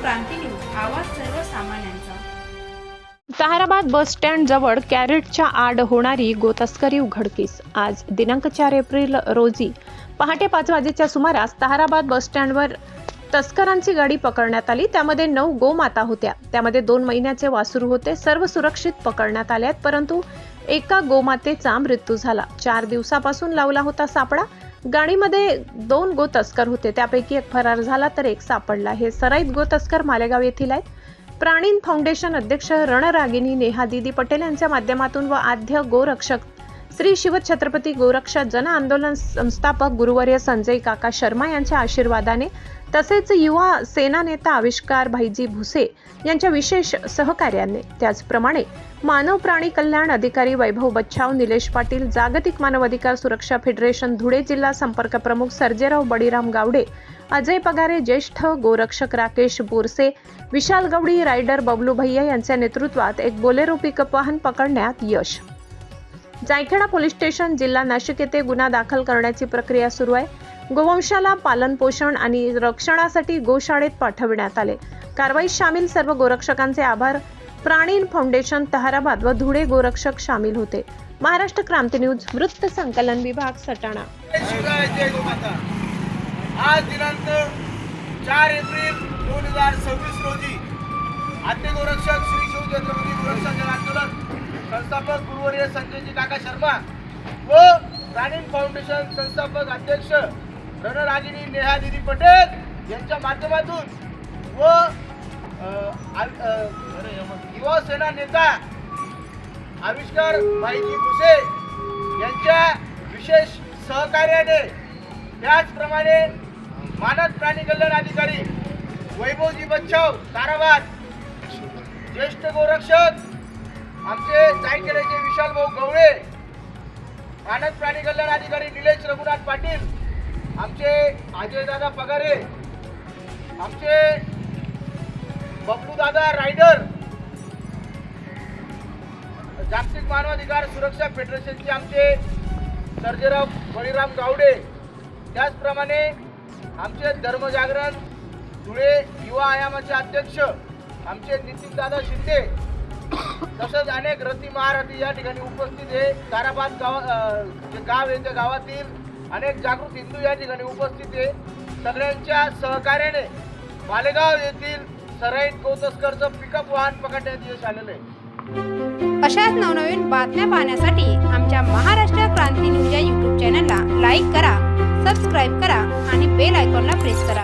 क्रांती news, आवाज सर्वसामान्यांचा। Taharabad bus stand जवळ कॅरेटच्या आड होणारी गोतस्करी उघडकीस। आज दिनांक 4 एप्रिल रोजी पहाटे 5 वाजेच्या सुमारास ताहराबाद बस स्टँडवर तस्करांची गाडी पकडण्यात आली। त्यामध्ये 9 गोमाता होत्या। त्यामध्ये 2 महिन्याचे वासरू होते। सर्व सुरक्षित पकडण्यात आल्यात, परंतु एका गोमातेचा मृत्यू झाला। 4 दिवसापासून लावला होता सापळा। गाडीमध्ये 2 गोतस्कर होते, त्यापैकी एक फरार झाला तर एक सापडला। हे सराईत गोतस्कर मालेगाव येथील आहेत। प्राणीन फाउंडेशन अध्यक्ष रणरागिनी नेहा दीदी पटेल यांच्या माध्यमातून व आद्य गोरक्षक श्री शिवछत्रपती गोरक्षा जन आंदोलन संस्थापक गुरुवर्य संजय काका शर्मा यांच्या आशीर्वादाने तसेच युवा सेना नेता आविष्कार भाईजी भुसे यांच्या विशेष सहकार्याने, त्याचप्रमाणे मानव प्राणी कल्याण अधिकारी वैभव बच्छाव, निलेश पाटील, जागतिक मानव अधिकार सुरक्षा फेडरेशन धुळे जिल्हा संपर्क प्रमुख सर्जेराव बळीराम गावडे, अजय पगारे, ज्येष्ठ गोरक्षक राकेश बोरसे, विशाल गवडी, रायडर बबलू भैया यांच्या नेतृत्वात एक बोलेरो पिकअप वाहन पकडण्यात यश। जायखेडा पोलीस स्टेशन जिल्हा नाशिक येथे गुन्हा दाखल करण्याची प्रक्रिया सुरू आहे। गोवंशाला पालन पोषण आणि रक्षणासाठी गोशाळेत पाठविण्यात आले। कारवाईत सामील सर्व गोरक्षकांचे आभार। प्राणीन फाउंडेशन ताहराबाद व धुळे गोरक्षक सामील होते। महाराष्ट्र क्रांती न्यूज वृत्त संकलन विभाग सटाणा। आज दिनांक 4 एप्रिल 2026 रोजी आद्य गोरक्षक श्री शिवछत्रपती गोरक्षा जन आंदोलन संस्थापक गुरुवर्य संजयजी काका शर्मा व प्राणीन फाउंडेशन संस्थापक अध्यक्ष रणरागिनी नेहा दीदी पटेल यांच्या माध्यमातून व युवा सेना नेता आविष्कार भाईजी भुसे यांच्या विशेष सहकार्याने, त्याचप्रमाणे मानव प्राणी कल्याण अधिकारी वैभवजी बच्छाव ताराबाद, ज्येष्ठ गोरक्षक आमचे जायखेड्याचे विशाल भाऊ गवळे, मानव प्राणी कल्याण अधिकारी निलेश रघुनाथ पाटील, आमचे अजय दादा पगारे, आमचे बबलू दादा रायडर, जागतिक मानव अधिकार सुरक्षा फेडरेशनचे आमचे सर्जेराव बळीराम गावडे, त्याचप्रमाणे आमचे धर्मजागरण धुळे युवा आयामाचे अध्यक्ष आमचे नितीन दादा शिंदे, तसंच अनेक रती महारथी या ठिकाणी उपस्थित आहे। ताराबाद गाव आहे, त्या गावातील अनेक जागृत हिंदू या ठिकाणी उपस्थित आहे। सगळ्यांच्या सहकार्याने मालेगाव येथील सराईत गोतस्करचं पिकअप वाहन पकडण्यात यश आलेलं आहे। अशाच नवनवीन बातम्या पाहण्यासाठी आमच्या महाराष्ट्र क्रांती न्यूज या YouTube चॅनलला लाईक करा, सबस्क्राईब करा आणि बेल आयकॉनला प्रेस करा।